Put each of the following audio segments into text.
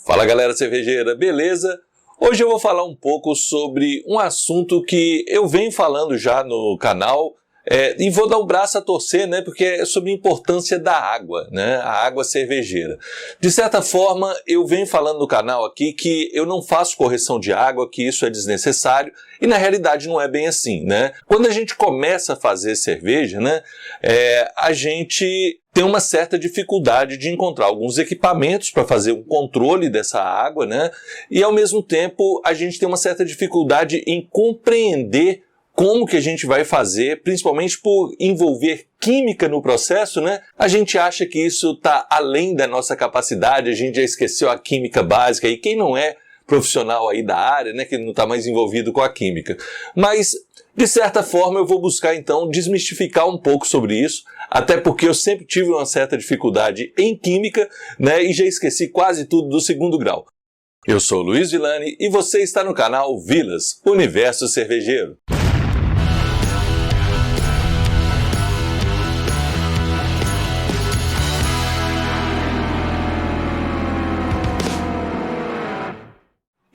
Fala galera cervejeira, beleza? Hoje eu vou falar um pouco sobre um assunto que eu venho falando já no canal e vou dar o braço a torcer, né? Porque é sobre a importância da água, né? A água cervejeira. De certa forma, eu venho falando no canal aqui que eu não faço correção de água, que isso é desnecessário e na realidade não é bem assim, né? Quando a gente começa a fazer cerveja, né? A gente tem uma certa dificuldade de encontrar alguns equipamentos para fazer um controle dessa água, né? E ao mesmo tempo a gente tem uma certa dificuldade em compreender como que a gente vai fazer, principalmente por envolver química no processo, né? A gente acha que isso está além da nossa capacidade, a gente já esqueceu a química básica, e quem não é profissional aí da área, né, que não está mais envolvido com a química. Mas, de certa forma, eu vou buscar então desmistificar um pouco sobre isso, até porque eu sempre tive uma certa dificuldade em química, né, e já esqueci quase tudo do segundo grau. Eu sou o Luiz Villani e você está no canal Vilas, Universo Cervejeiro.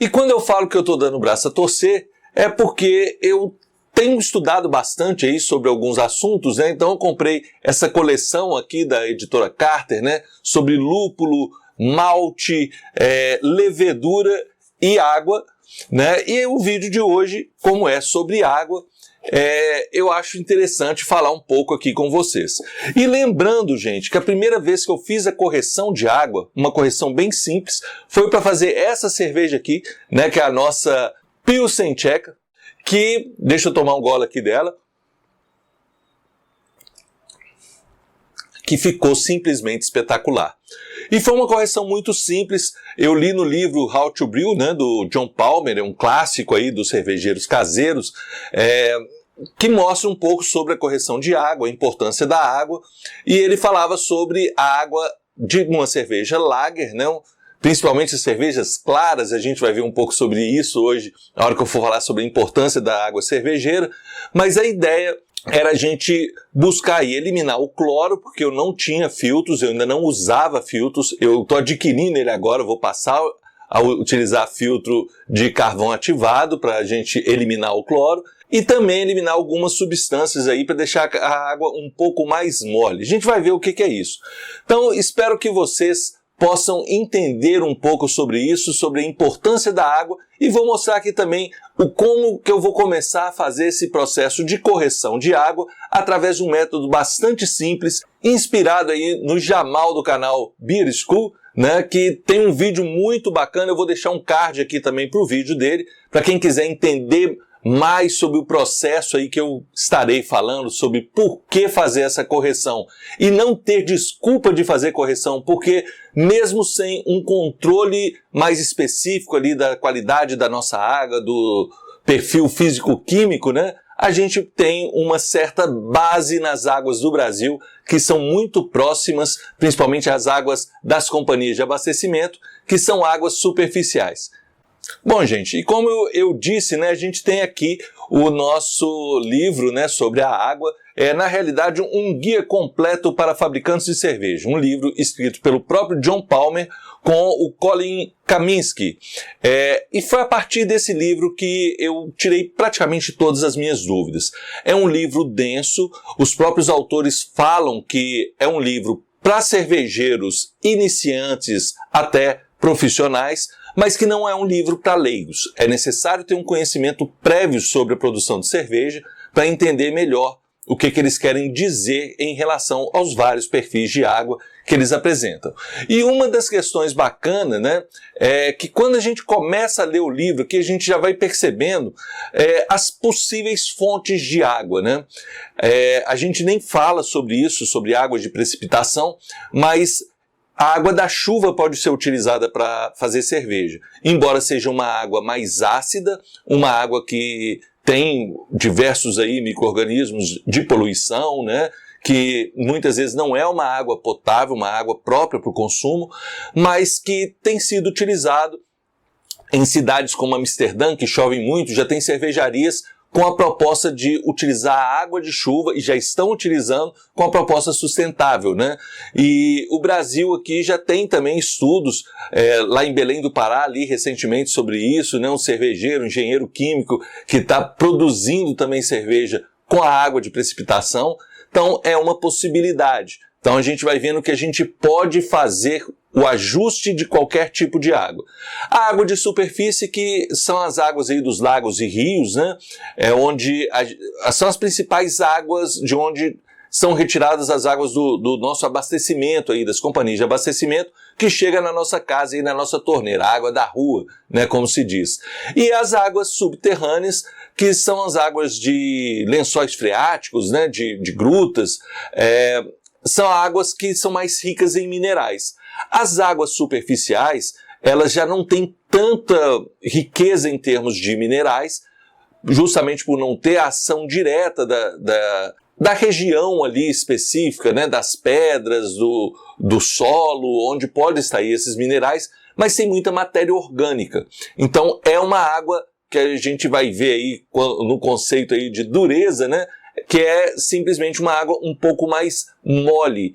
E quando eu falo que eu estou dando o braço a torcer, é porque eu tenho estudado bastante aí sobre alguns assuntos, né? Então eu comprei essa coleção aqui da editora Carter, né? Sobre lúpulo, malte, levedura e água, né? E o vídeo de hoje, como é sobre água, eu acho interessante falar um pouco aqui com vocês. E lembrando, gente, que a primeira vez que eu fiz a correção de água, uma correção bem simples, foi para fazer essa cerveja aqui, né, que é a nossa Pilsen Tcheca, que, deixa eu tomar um gole aqui dela, que ficou simplesmente espetacular. E foi uma correção muito simples. Eu li no livro How to Brew, né, do John Palmer, é um clássico aí dos cervejeiros caseiros, que mostra um pouco sobre a correção de água, a importância da água, e ele falava sobre a água de uma cerveja lager, né, principalmente as cervejas claras. A gente vai ver um pouco sobre isso hoje, na hora que eu for falar sobre a importância da água cervejeira, mas a ideia era a gente buscar e eliminar o cloro, porque eu não tinha filtros, eu ainda não usava filtros, eu estou adquirindo ele agora, vou passar a utilizar filtro de carvão ativado para a gente eliminar o cloro e também eliminar algumas substâncias aí para deixar a água um pouco mais mole. A gente vai ver o que é isso. Então, espero que vocês possam entender um pouco sobre isso, sobre a importância da água, e vou mostrar aqui também como que eu vou começar a fazer esse processo de correção de água através de um método bastante simples, inspirado aí no Jamal do canal Beer School, né, que tem um vídeo muito bacana. Eu vou deixar um card aqui também para o vídeo dele, para quem quiser entender mais sobre o processo aí que eu estarei falando, sobre por que fazer essa correção e não ter desculpa de fazer correção, porque mesmo sem um controle mais específico ali da qualidade da nossa água, do perfil físico-químico, né, a gente tem uma certa base nas águas do Brasil que são muito próximas, principalmente as águas das companhias de abastecimento, que são águas superficiais. Bom, gente, e como eu disse, né, a gente tem aqui o nosso livro, né, sobre a água, na realidade um guia completo para fabricantes de cerveja, um livro escrito pelo próprio John Palmer com o Colin Kaminsky. E foi a partir desse livro que eu tirei praticamente todas as minhas dúvidas. É um livro denso, os próprios autores falam que é um livro para cervejeiros iniciantes até profissionais, mas que não é um livro para leigos. É necessário ter um conhecimento prévio sobre a produção de cerveja para entender melhor o que eles querem dizer em relação aos vários perfis de água que eles apresentam. E uma das questões bacanas, né, é que quando a gente começa a ler o livro, que a gente já vai percebendo as possíveis fontes de água, né? A gente nem fala sobre isso, sobre águas de precipitação, mas a água da chuva pode ser utilizada para fazer cerveja, embora seja uma água mais ácida, uma água que tem diversos aí micro-organismos de poluição, né, que muitas vezes não é uma água potável, uma água própria para o consumo, mas que tem sido utilizado em cidades como Amsterdã, que chove muito, já tem cervejarias com a proposta de utilizar a água de chuva, e já estão utilizando com a proposta sustentável, né? E o Brasil aqui já tem também estudos, lá em Belém do Pará, ali recentemente sobre isso, né? Um cervejeiro, um engenheiro químico que está produzindo também cerveja com a água de precipitação. Então é uma possibilidade. Então a gente vai vendo que a gente pode fazer o ajuste de qualquer tipo de água. A água de superfície, que são as águas aí dos lagos e rios, né? São as principais águas de onde são retiradas as águas do nosso abastecimento aí, das companhias de abastecimento, que chega na nossa casa e na nossa torneira, a água da rua, né, como se diz. E as águas subterrâneas, que são as águas de lençóis freáticos, né, de grutas, são águas que são mais ricas em minerais. As águas superficiais, elas já não têm tanta riqueza em termos de minerais, justamente por não ter a ação direta da região ali específica, né, das pedras, do solo, onde pode extrair esses minerais, mas tem muita matéria orgânica. Então é uma água que a gente vai ver aí no conceito aí de dureza, né, que é simplesmente uma água um pouco mais mole,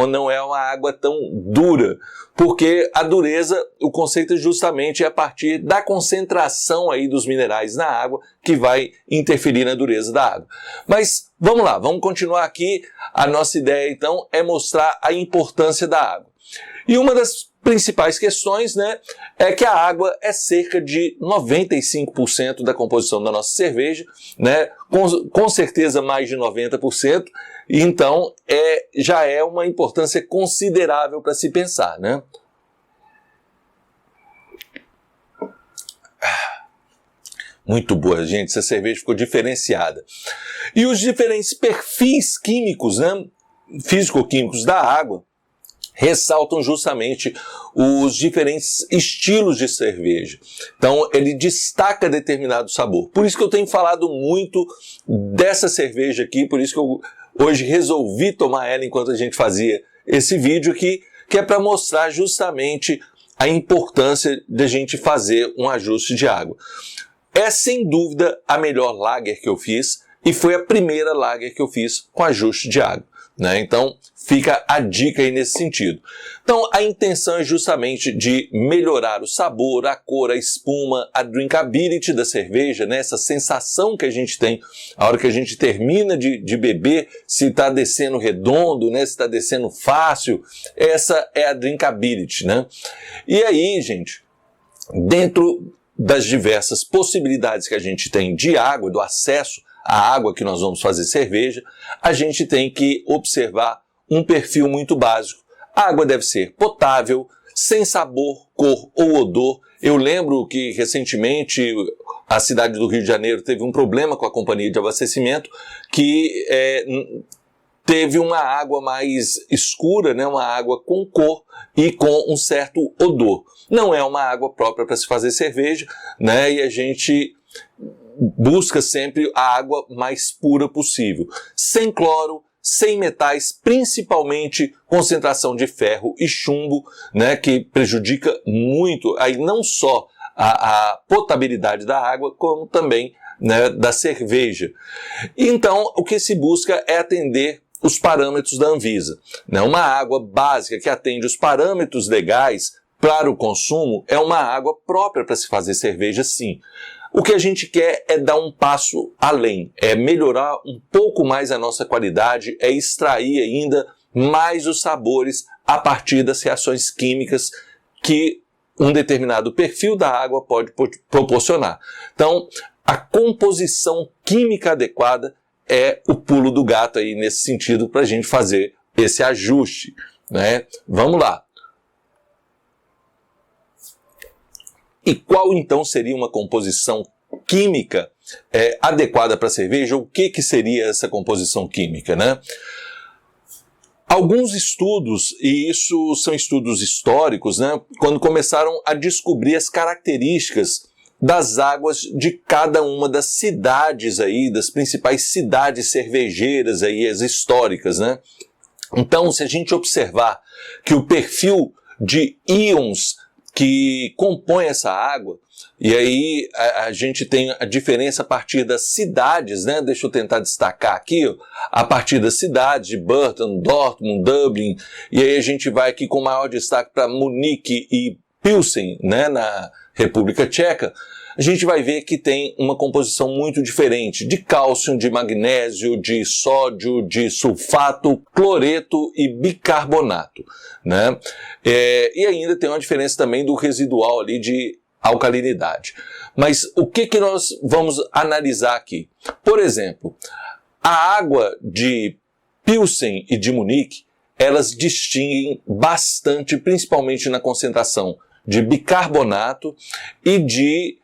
não é uma água tão dura, porque a dureza, o conceito justamente é a partir da concentração aí dos minerais na água que vai interferir na dureza da água. Mas vamos lá, vamos continuar aqui. A nossa ideia então é mostrar a importância da água. E uma das principais questões, né, é que a água é cerca de 95% da composição da nossa cerveja, né, com certeza mais de 90%, então já é uma importância considerável para se pensar, né? Muito boa, gente, essa cerveja ficou diferenciada. E os diferentes perfis químicos, né, físico-químicos da água, ressaltam justamente os diferentes estilos de cerveja. Então, ele destaca determinado sabor. Por isso que eu tenho falado muito dessa cerveja aqui, por isso que eu hoje resolvi tomar ela enquanto a gente fazia esse vídeo aqui, que é para mostrar justamente a importância de a gente fazer um ajuste de água. É sem dúvida a melhor lager que eu fiz e foi a primeira lager que eu fiz com ajuste de água, né? Então fica a dica aí nesse sentido. Então a intenção é justamente de melhorar o sabor, a cor, a espuma, a drinkability da cerveja, né? Essa sensação que a gente tem a hora que a gente termina de beber, se está descendo redondo, né? Se está descendo fácil, essa é a drinkability, né? E aí, gente, dentro das diversas possibilidades que a gente tem de água, do acesso à água que nós vamos fazer cerveja, a gente tem que observar um perfil muito básico. A água deve ser potável, sem sabor, cor ou odor. Eu lembro que recentemente a cidade do Rio de Janeiro teve um problema com a companhia de abastecimento que teve uma água mais escura, né, uma água com cor e com um certo odor. Não é uma água própria para se fazer cerveja, né, e a gente busca sempre a água mais pura possível, sem cloro, sem metais, principalmente concentração de ferro e chumbo, né, que prejudica muito aí não só a potabilidade da água, como também, né, da cerveja. Então, o que se busca é atender os parâmetros da Anvisa, né? Uma água básica que atende os parâmetros legais para o consumo é uma água própria para se fazer cerveja, sim. O que a gente quer é dar um passo além, é melhorar um pouco mais a nossa qualidade, é extrair ainda mais os sabores a partir das reações químicas que um determinado perfil da água pode proporcionar. Então, a composição química adequada é o pulo do gato aí nesse sentido para a gente fazer esse ajuste, né? Vamos lá. E qual então seria uma composição química adequada para a cerveja? O que seria essa composição química, né? Alguns estudos, e isso são estudos históricos, né, quando começaram a descobrir as características das águas de cada uma das cidades aí, das principais cidades cervejeiras aí, as históricas, né? Então, se a gente observar que o perfil de íons que compõem essa água, e aí a gente tem a diferença a partir das cidades, né? Deixa eu tentar destacar aqui, ó, a partir das cidades de Burton, Dortmund, Dublin, e aí a gente vai aqui com maior destaque para Munique e Pilsen, né? Na República Tcheca. A gente vai ver que tem uma composição muito diferente de cálcio, de magnésio, de sódio, de sulfato, cloreto e bicarbonato, né? E ainda tem uma diferença também do residual ali de alcalinidade. Mas o que nós vamos analisar aqui? Por exemplo, a água de Pilsen e de Munique, elas distinguem bastante, principalmente na concentração de bicarbonato e de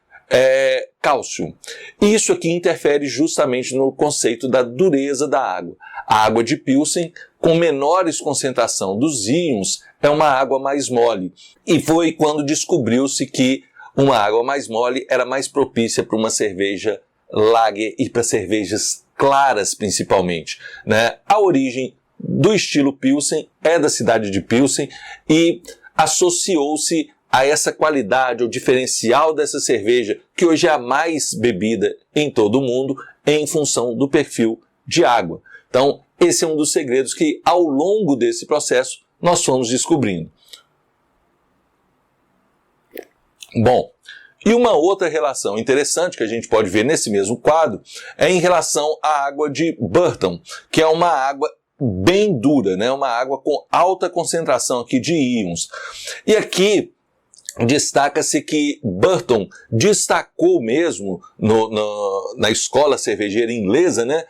cálcio. Isso aqui interfere justamente no conceito da dureza da água. A água de Pilsen, com menores concentração dos íons, é uma água mais mole. E foi quando descobriu-se que uma água mais mole era mais propícia para uma cerveja lager e para cervejas claras, principalmente, né? A origem do estilo Pilsen é da cidade de Pilsen e associou-se a essa qualidade, o diferencial dessa cerveja, que hoje é a mais bebida em todo o mundo, em função do perfil de água. Então, esse é um dos segredos que, ao longo desse processo, nós fomos descobrindo. Bom, e uma outra relação interessante que a gente pode ver nesse mesmo quadro é em relação à água de Burton, que é uma água bem dura, né? Uma água com alta concentração aqui de íons. E aqui destaca-se que Burton destacou mesmo na escola cervejeira inglesa, né?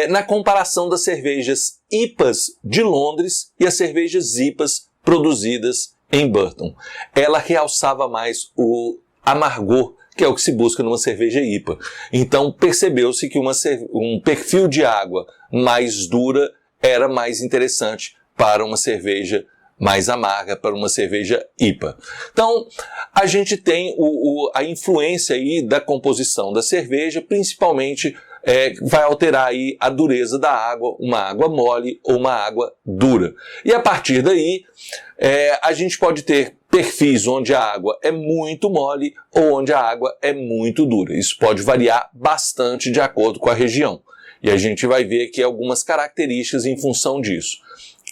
Na comparação das cervejas IPAs de Londres e as cervejas IPAs produzidas em Burton. Ela realçava mais o amargor, que é o que se busca numa cerveja IPA. Então percebeu-se que um perfil de água mais dura era mais interessante para uma cerveja mais amarga, para uma cerveja IPA. Então, a gente tem a influência aí da composição da cerveja, principalmente vai alterar aí a dureza da água, uma água mole ou uma água dura. E a partir daí, a gente pode ter perfis onde a água é muito mole ou onde a água é muito dura. Isso pode variar bastante de acordo com a região. E a gente vai ver aqui algumas características em função disso.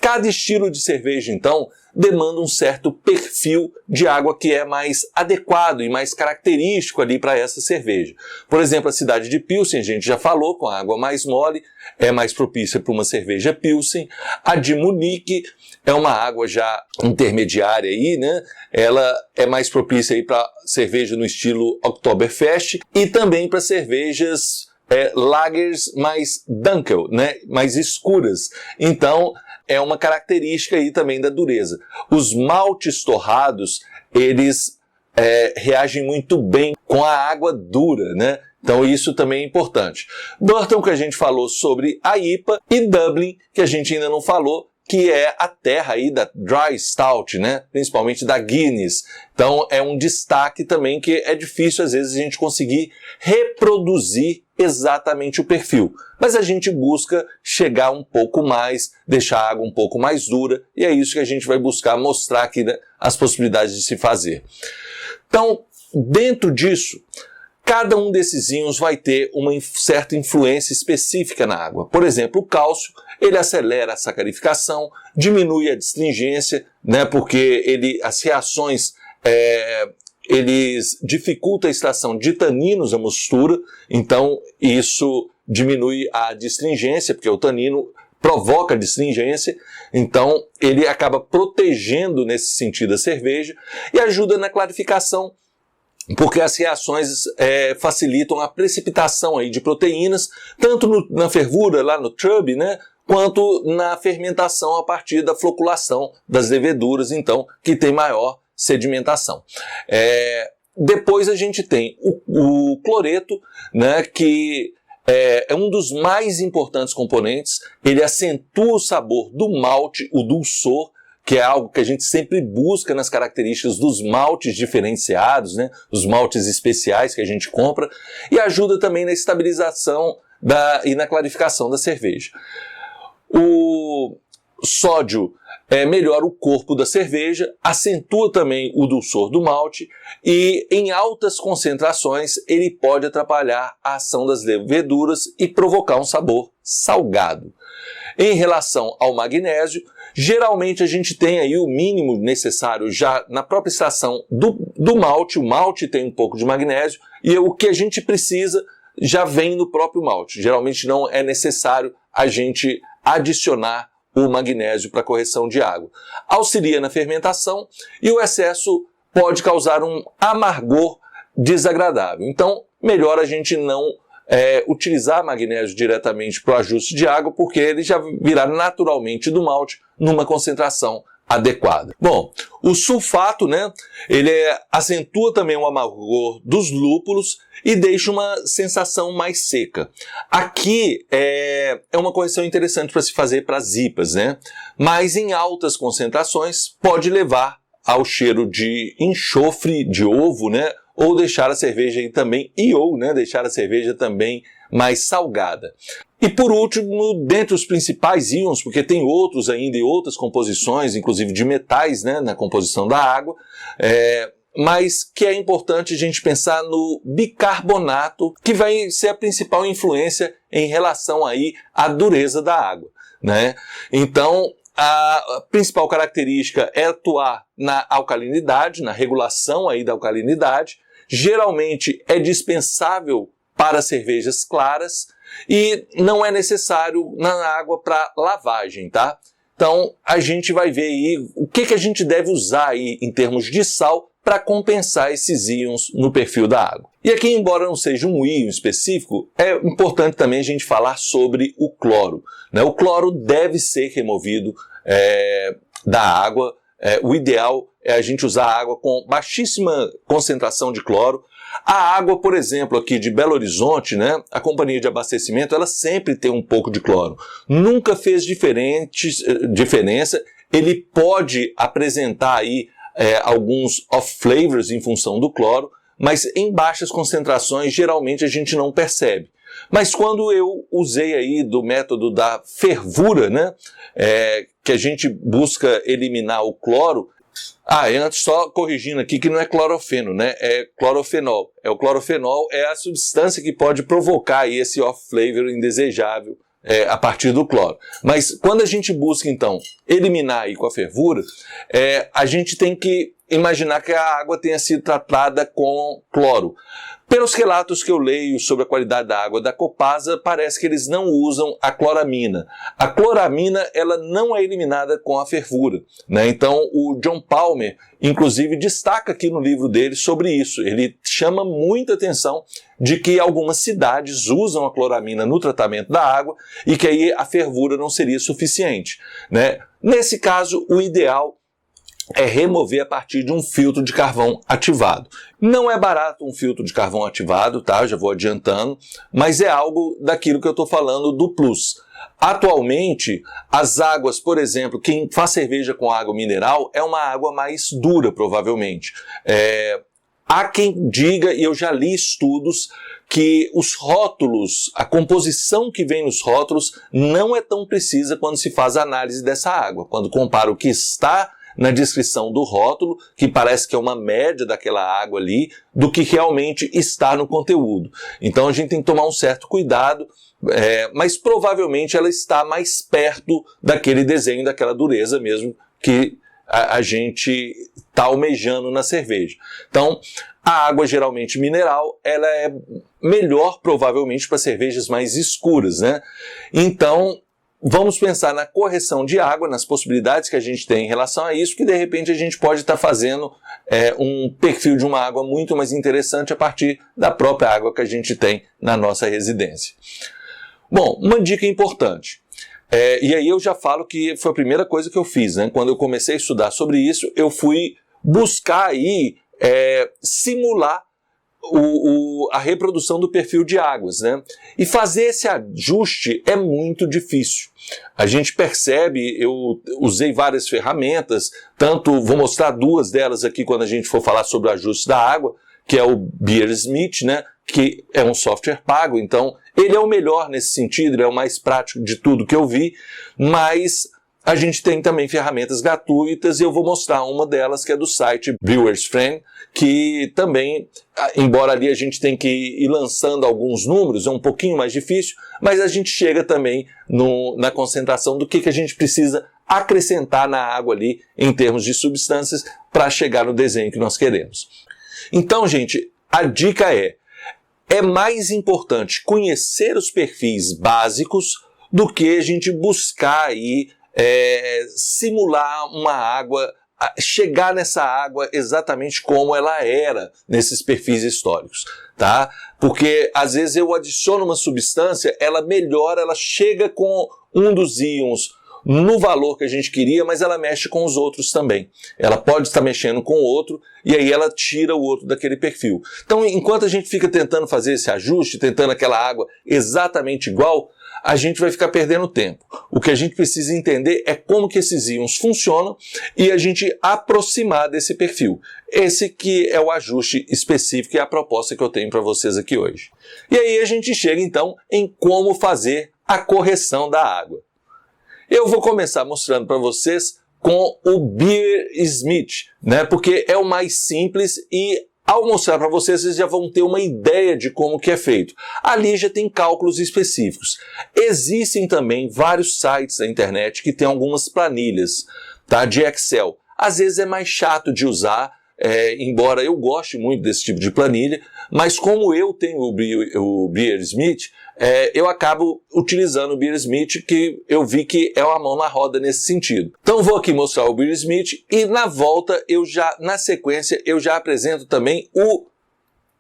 Cada estilo de cerveja, então, demanda um certo perfil de água que é mais adequado e mais característico ali para essa cerveja. Por exemplo, a cidade de Pilsen, a gente já falou, com a água mais mole, é mais propícia para uma cerveja Pilsen. A de Munique é uma água já intermediária aí, né? Ela é mais propícia aí para cerveja no estilo Oktoberfest e também para cervejas lagers mais dunkel, né? Mais escuras. Então, é uma característica aí também da dureza. Os maltes torrados, eles reagem muito bem com a água dura, né? Então isso também é importante. Burton, que a gente falou sobre a IPA, e Dublin, que a gente ainda não falou, que é a terra aí da Dry Stout, né? Principalmente da Guinness. Então é um destaque também que é difícil às vezes a gente conseguir reproduzir exatamente o perfil. Mas a gente busca chegar um pouco mais, deixar a água um pouco mais dura, e é isso que a gente vai buscar mostrar aqui, né, as possibilidades de se fazer. Então, dentro disso, cada um desses íons vai ter uma certa influência específica na água. Por exemplo, o cálcio, ele acelera a sacarificação, diminui a distringência, né, porque as reações eles dificultam a extração de taninos, a mostura, então isso diminui a distringência, porque o tanino provoca distringência, então ele acaba protegendo nesse sentido a cerveja e ajuda na clarificação, porque as reações facilitam a precipitação aí de proteínas, tanto na fervura, lá no trub, né, quanto na fermentação a partir da floculação das leveduras, então, que tem maior sedimentação. Depois a gente tem o cloreto, né, que é um dos mais importantes componentes. Ele acentua o sabor do malte, o dulçor, que é algo que a gente sempre busca nas características dos maltes diferenciados, né, os maltes especiais que a gente compra, e ajuda também na estabilização e na clarificação da cerveja. O sódio melhora o corpo da cerveja, acentua também o dulçor do malte e em altas concentrações ele pode atrapalhar a ação das leveduras e provocar um sabor salgado. Em relação ao magnésio, geralmente a gente tem aí o mínimo necessário já na própria extração do malte. O malte tem um pouco de magnésio e o que a gente precisa já vem no próprio malte. Geralmente não é necessário a gente adicionar o magnésio para correção de água. Auxilia na fermentação e o excesso pode causar um amargor desagradável. Então, melhor a gente não utilizar magnésio diretamente para o ajuste de água, porque ele já virá naturalmente do malte numa concentração adequada. Bom, o sulfato, ele acentua também o amargor dos lúpulos e deixa uma sensação mais seca. Aqui é uma correção interessante para se fazer para as IPAs, mas em altas concentrações pode levar ao cheiro de enxofre de ovo, ou deixar a cerveja aí também, deixar a cerveja também mais salgada. E por último, dentre os principais íons, porque tem outros ainda e outras composições, inclusive de metais, na composição da água, mas que é importante a gente pensar no bicarbonato, que vai ser a principal influência em relação aí à dureza da água, Então, a principal característica é atuar na alcalinidade, na regulação aí da alcalinidade. Geralmente é dispensável para cervejas claras e não é necessário na água para lavagem, tá? Então a gente vai ver aí o que a gente deve usar aí em termos de sal para compensar esses íons no perfil da água. E aqui, embora não seja um íon específico, é importante também a gente falar sobre o cloro, O cloro deve ser removido da água. O ideal é a gente usar água com baixíssima concentração de cloro. A água, por exemplo, aqui de Belo Horizonte, a companhia de abastecimento, ela sempre tem um pouco de cloro. Nunca fez diferença. Ele pode apresentar aí alguns off-flavors em função do cloro, mas em baixas concentrações geralmente a gente não percebe. Mas quando eu usei aí do método da fervura, que a gente busca eliminar o cloro, antes só corrigindo aqui que não é clorofeno, é clorofenol. O clorofenol é a substância que pode provocar aí esse off-flavor indesejável a partir do cloro. Mas quando a gente busca, então, eliminar aí com a fervura, a gente tem que imaginar que a água tenha sido tratada com cloro. Pelos relatos que eu leio sobre a qualidade da água da Copasa, parece que eles não usam a cloramina. A cloramina, ela não é eliminada com a fervura, Então, o John Palmer, inclusive, destaca aqui no livro dele sobre isso. Ele chama muita atenção de que algumas cidades usam a cloramina no tratamento da água e que aí a fervura não seria suficiente, Nesse caso, o ideal é remover a partir de um filtro de carvão ativado. Não é barato um filtro de carvão ativado, tá? Já vou adiantando, mas é algo daquilo que eu estou falando do plus. Atualmente, as águas, por exemplo, quem faz cerveja com água mineral é uma água mais dura, provavelmente. Há quem diga, e eu já li estudos, que os rótulos, a composição que vem nos rótulos não é tão precisa quando se faz a análise dessa água. Quando compara o que está na descrição do rótulo, que parece que é uma média daquela água ali, do que realmente está no conteúdo. Então a gente tem que tomar um certo cuidado, mas provavelmente ela está mais perto daquele desenho, daquela dureza mesmo que a gente está almejando na cerveja. Então, a água geralmente mineral, ela é melhor provavelmente para cervejas mais escuras, Então, vamos pensar na correção de água, nas possibilidades que a gente tem em relação a isso, que de repente a gente pode estar fazendo um perfil de uma água muito mais interessante a partir da própria água que a gente tem na nossa residência. Bom, uma dica importante. E aí eu já falo que foi a primeira coisa que eu fiz, Quando eu comecei a estudar sobre isso, eu fui buscar aí simular a reprodução do perfil de águas, E fazer esse ajuste é muito difícil. A gente percebe, eu usei várias ferramentas, vou mostrar duas delas aqui quando a gente for falar sobre o ajuste da água, que é o Beersmith, que é um software pago, então ele é o melhor nesse sentido, ele é o mais prático de tudo que eu vi, mas a gente tem também ferramentas gratuitas e eu vou mostrar uma delas que é do site Brewers Friend, que também, embora ali a gente tenha que ir lançando alguns números, é um pouquinho mais difícil, mas a gente chega também na concentração do que a gente precisa acrescentar na água ali em termos de substâncias para chegar no desenho que nós queremos. Então, gente, a dica é mais importante conhecer os perfis básicos do que a gente buscar aí simular uma água, chegar nessa água exatamente como ela era nesses perfis históricos, tá? Porque às vezes eu adiciono uma substância, ela melhora, ela chega com um dos íons no valor que a gente queria, mas ela mexe com os outros também. Ela pode estar mexendo com o outro e aí ela tira o outro daquele perfil. Então, enquanto a gente fica tentando fazer esse ajuste, tentando aquela água exatamente igual, a gente vai ficar perdendo tempo. O que a gente precisa entender é como que esses íons funcionam e a gente aproximar desse perfil. Esse que é o ajuste específico e a proposta que eu tenho para vocês aqui hoje. E aí a gente chega então em como fazer a correção da água. Eu vou começar mostrando para vocês com o Beer-Smith, né? Porque é o mais simples e ao mostrar para vocês, vocês já vão ter uma ideia de como que é feito. Ali já tem cálculos específicos. Existem também vários sites na internet que têm algumas planilhas, tá, de Excel. Às vezes é mais chato de usar, embora eu goste muito desse tipo de planilha, mas como eu tenho o Beer-Smith, eu acabo utilizando o Beer-Smith, que eu vi que é uma mão na roda nesse sentido. Então vou aqui mostrar o Beer-Smith e na volta, na sequência, eu já apresento também o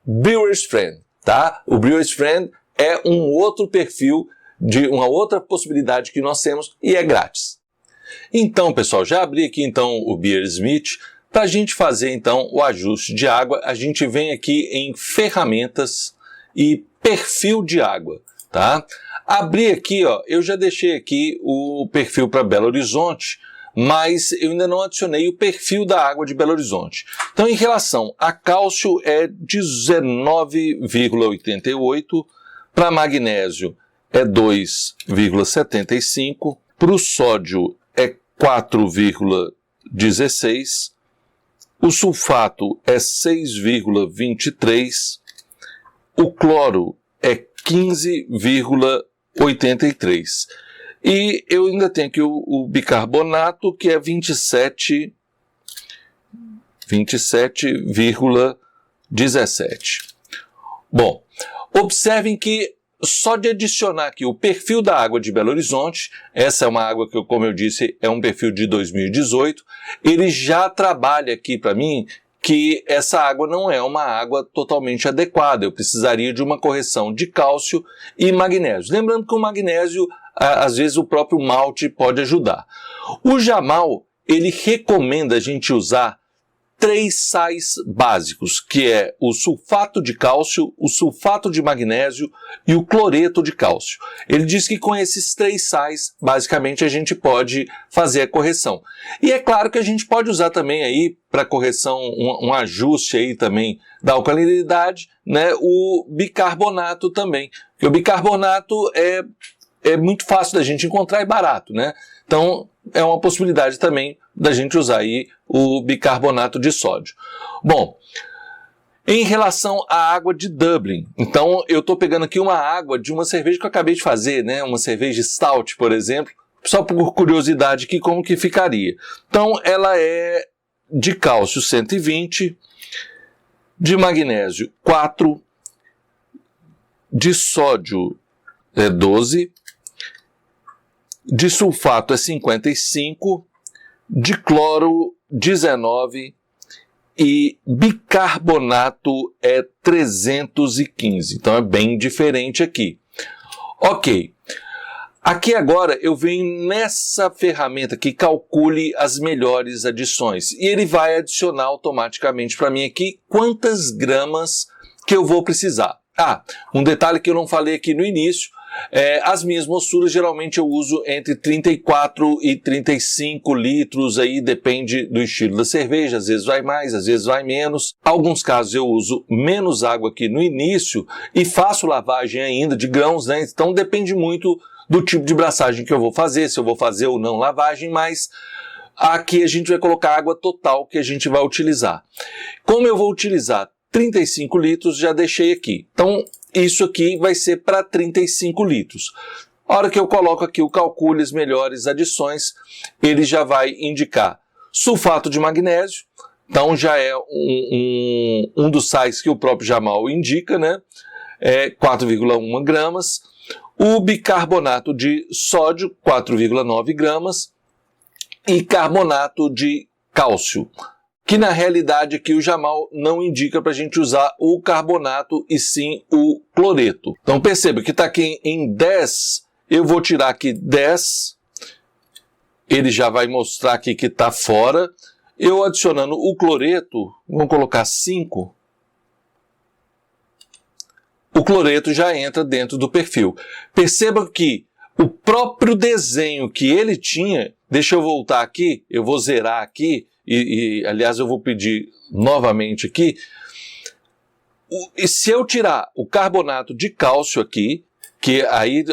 Brewers Friend, tá? O Brewers Friend é um outro perfil, de uma outra possibilidade que nós temos e é grátis. Então, pessoal, já abri aqui então o Beer-Smith. Para a gente fazer então o ajuste de água, a gente vem aqui em ferramentas e perfil de água, tá? Abri aqui, ó, eu já deixei aqui o perfil para Belo Horizonte, mas eu ainda não adicionei o perfil da água de Belo Horizonte. Então, em relação a cálcio é 19,88, para magnésio é 2,75, para o sódio é 4,16, o sulfato é 6,23, o cloro é 15,83. E eu ainda tenho aqui o bicarbonato, que é 27,17. Bom, observem que só de adicionar aqui o perfil da água de Belo Horizonte, essa é uma água que, como eu disse, é um perfil de 2018, ele já trabalha aqui para mim que essa água não é uma água totalmente adequada. Eu precisaria de uma correção de cálcio e magnésio. Lembrando que o magnésio, às vezes o próprio malte pode ajudar. O Jamal, ele recomenda a gente usar 3 sais básicos, que é o sulfato de cálcio, o sulfato de magnésio e o cloreto de cálcio. Ele diz que com esses 3 sais, basicamente, a gente pode fazer a correção. E é claro que a gente pode usar também aí, para correção, um ajuste aí também da alcalinidade, né, o bicarbonato também. Porque o bicarbonato é muito fácil da gente encontrar e barato, né? Então, é uma possibilidade também da gente usar aí o bicarbonato de sódio. Bom, em relação à água de Dublin, então eu estou pegando aqui uma água de uma cerveja que eu acabei de fazer, né? Uma cerveja stout, por exemplo, só por curiosidade aqui como que ficaria. Então, ela é de cálcio 120, de magnésio 4, de sódio 12, de sulfato é 55, de cloro 19 e bicarbonato é 315. Então é bem diferente aqui. Ok. Aqui agora eu venho nessa ferramenta que calcule as melhores adições. E ele vai adicionar automaticamente para mim aqui quantas gramas que eu vou precisar. Ah, um detalhe que eu não falei aqui no início. As minhas moçuras geralmente eu uso entre 34 e 35 litros, aí depende do estilo da cerveja, às vezes vai mais, às vezes vai menos. Alguns casos eu uso menos água aqui no início e faço lavagem ainda de grãos, né? Então depende muito do tipo de braçagem que eu vou fazer, se eu vou fazer ou não lavagem, mas aqui a gente vai colocar a água total que a gente vai utilizar. Como eu vou utilizar 35 litros, já deixei aqui. Então, isso aqui vai ser para 35 litros. A hora que eu coloco aqui o calcule as melhores adições, ele já vai indicar sulfato de magnésio. Então, já é um dos sais que o próprio Jamal indica, né? É 4,1 gramas. O bicarbonato de sódio, 4,9 gramas. E carbonato de cálcio, que na realidade aqui o Jamal não indica para a gente usar o carbonato e sim o cloreto. Então perceba que está aqui em 10, eu vou tirar aqui 10, ele já vai mostrar aqui que está fora. Eu adicionando o cloreto, vamos colocar 5, o cloreto já entra dentro do perfil. Perceba que o próprio desenho que ele tinha, deixa eu voltar aqui, eu vou zerar aqui, aliás eu vou pedir novamente aqui, e se eu tirar o carbonato de cálcio aqui, que aí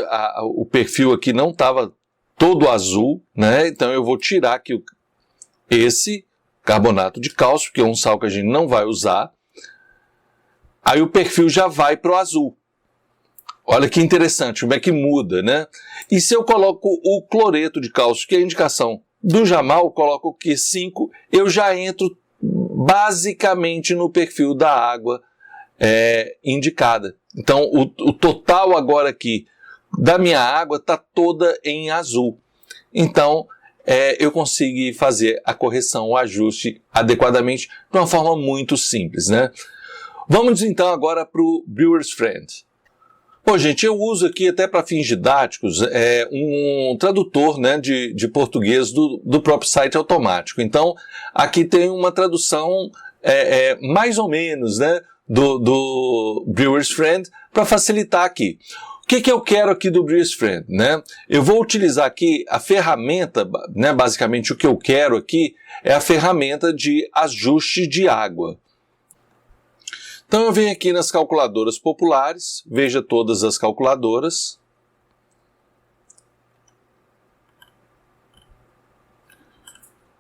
o perfil aqui não estava todo azul, né? Então eu vou tirar aqui esse carbonato de cálcio, que é um sal que a gente não vai usar, aí o perfil já vai para o azul. Olha que interessante, como é que muda, né? E se eu coloco o cloreto de cálcio, que é a indicação do Jamal, eu coloco aqui 5, eu já entro basicamente no perfil da água indicada. Então, o total agora aqui da minha água está toda em azul. Então, eu consegui fazer a correção, o ajuste adequadamente, de uma forma muito simples, né? Vamos então agora para o Brewer's Friend. Bom, gente, eu uso aqui até para fins didáticos um tradutor, né, de português do próprio site automático. Então, aqui tem uma tradução mais ou menos, né, do Brewer's Friend para facilitar aqui. O que eu quero aqui do Brewer's Friend, né? Eu vou utilizar aqui a ferramenta, né, basicamente o que eu quero aqui é a ferramenta de ajuste de água. Então eu venho aqui nas calculadoras populares, veja todas as calculadoras.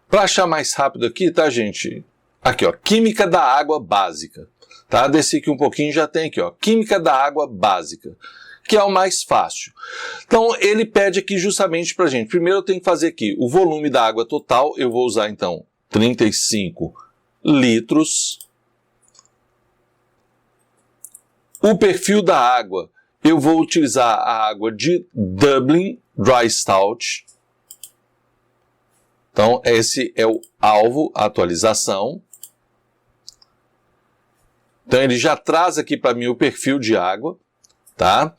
Para achar mais rápido aqui, tá, gente? Aqui, ó, Química da Água Básica. Tá? Desci aqui um pouquinho, já tem aqui, ó, Química da Água Básica, que é o mais fácil. Então ele pede aqui justamente para a gente. Primeiro eu tenho que fazer aqui o volume da água total, eu vou usar então 35 litros. O perfil da água, eu vou utilizar a água de Dublin Dry Stout. Então, esse é o alvo, a atualização. Então, ele já traz aqui para mim o perfil de água. Tá?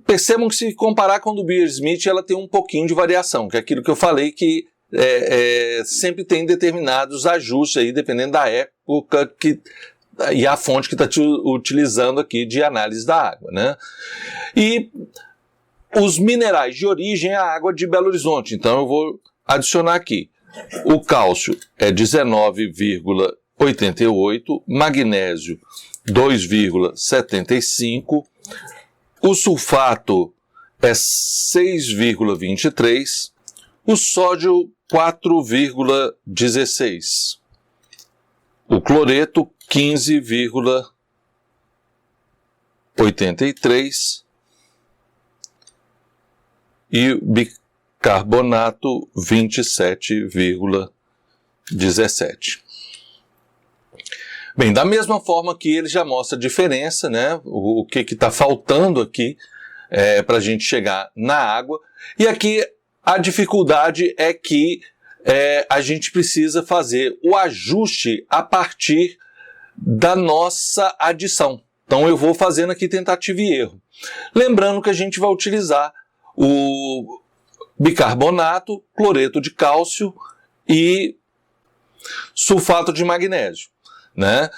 Percebam que se comparar com o do Beersmith, ela tem um pouquinho de variação, que é aquilo que eu falei que sempre tem determinados ajustes aí, dependendo da época e a fonte que está utilizando aqui de análise da água, né? E os minerais de origem é a água de Belo Horizonte, então eu vou adicionar aqui. O cálcio é 19,88, magnésio 2,75, o sulfato é 6,23, o sódio 4,16, o cloreto 15,83 e o bicarbonato 27,17. Bem, da mesma forma que ele já mostra a diferença, né? O que está faltando aqui para a gente chegar na água. E aqui a dificuldade é que a gente precisa fazer o ajuste a partir da nossa adição. Então eu vou fazendo aqui tentativa e erro. Lembrando que a gente vai utilizar o bicarbonato, cloreto de cálcio e sulfato de magnésio, né?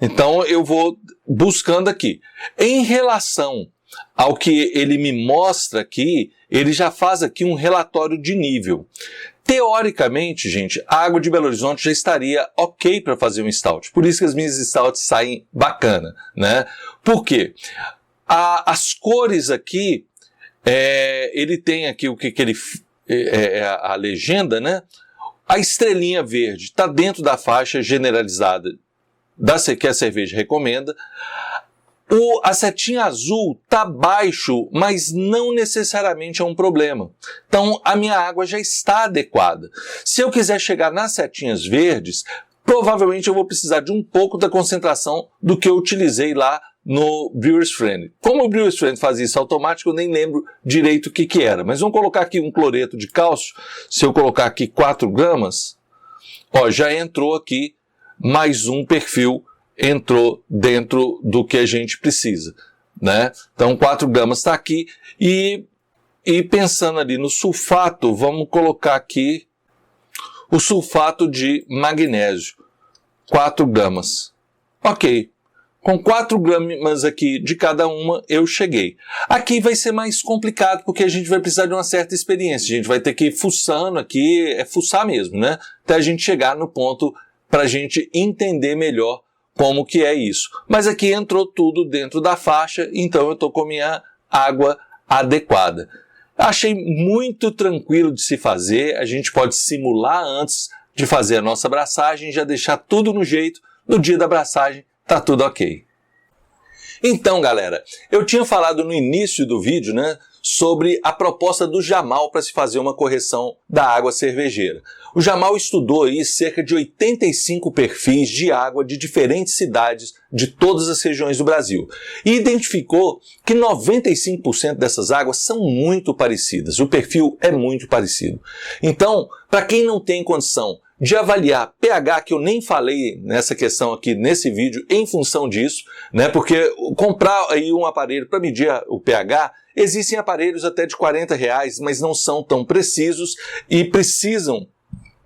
Então eu vou buscando aqui. Em relação ao que ele me mostra aqui, ele já faz aqui um relatório de nível. Teoricamente, gente, a água de Belo Horizonte já estaria ok para fazer um stout. Por isso que as minhas stouts saem bacana, né? Por quê? As cores aqui, ele tem aqui o que ele a legenda, né? A estrelinha verde está dentro da faixa generalizada que a cerveja recomenda. A setinha azul está abaixo, mas não necessariamente é um problema. Então, a minha água já está adequada. Se eu quiser chegar nas setinhas verdes, provavelmente eu vou precisar de um pouco da concentração do que eu utilizei lá no Brewer's Friend. Como o Brewer's Friend faz isso automático, eu nem lembro direito o que era. Mas vamos colocar aqui um cloreto de cálcio. Se eu colocar aqui 4 gramas, ó, já entrou aqui mais um perfil, entrou dentro do que a gente precisa, né? Então 4 gramas está aqui e pensando ali no sulfato, vamos colocar aqui o sulfato de magnésio, 4 gramas. Ok. Com 4 gramas aqui de cada uma, eu cheguei. Aqui vai ser mais complicado, porque a gente vai precisar de uma certa experiência. A gente vai ter que ir fuçando aqui, fuçar mesmo, né? Até a gente chegar no ponto para a gente entender melhor como que é isso. Mas aqui entrou tudo dentro da faixa, então eu estou com minha água adequada. Achei muito tranquilo de se fazer. A gente pode simular antes de fazer a nossa abraçagem, já deixar tudo no jeito. No dia da abraçagem, tá tudo ok. Então, galera, eu tinha falado no início do vídeo, né, sobre a proposta do Jamal para se fazer uma correção da água cervejeira. O Jamal estudou aí cerca de 85 perfis de água de diferentes cidades de todas as regiões do Brasil e identificou que 95% dessas águas são muito parecidas. O perfil é muito parecido. Então, para quem não tem condição de avaliar pH, que eu nem falei nessa questão aqui nesse vídeo em função disso, né? Porque comprar aí um aparelho para medir o pH, existem aparelhos até de R$40, mas não são tão precisos e precisam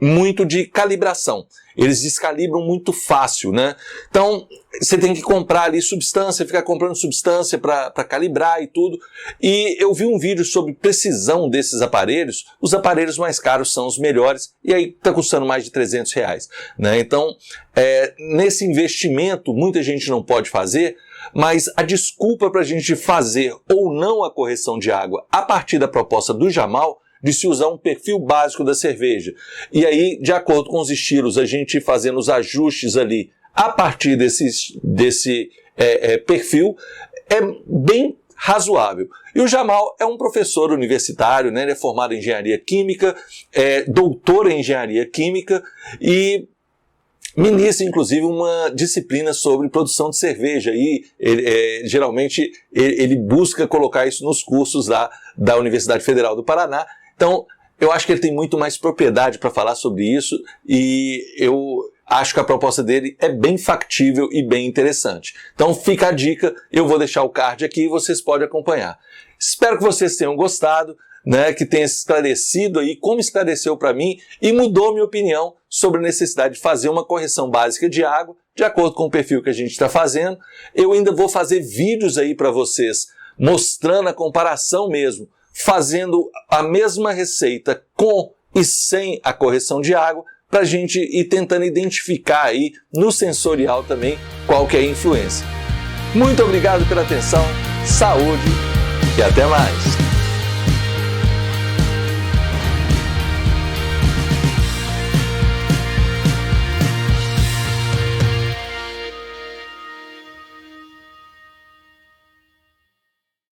muito de calibração. Eles descalibram muito fácil, né? Então, você tem que comprar ali substância, ficar comprando substância para calibrar e tudo. E eu vi um vídeo sobre precisão desses aparelhos. Os aparelhos mais caros são os melhores e aí está custando mais de R$300, né? Então, nesse investimento, muita gente não pode fazer, mas a desculpa para a gente fazer ou não a correção de água a partir da proposta do Jamal de se usar um perfil básico da cerveja. E aí, de acordo com os estilos, a gente fazendo os ajustes ali a partir desse perfil, é bem razoável. E o Jamal é um professor universitário, né? Ele é formado em engenharia química, doutor em engenharia química e ministra, inclusive, uma disciplina sobre produção de cerveja. E geralmente ele busca colocar isso nos cursos da Universidade Federal do Paraná. Então, eu acho que ele tem muito mais propriedade para falar sobre isso e eu acho que a proposta dele é bem factível e bem interessante. Então, fica a dica, eu vou deixar o card aqui e vocês podem acompanhar. Espero que vocês tenham gostado, né, que tenha esclarecido aí como esclareceu para mim e mudou minha opinião sobre a necessidade de fazer uma correção básica de água de acordo com o perfil que a gente está fazendo. Eu ainda vou fazer vídeos aí para vocês mostrando a comparação mesmo, fazendo a mesma receita com e sem a correção de água, para a gente ir tentando identificar aí no sensorial também qual que é a influência. Muito obrigado pela atenção, saúde e até mais!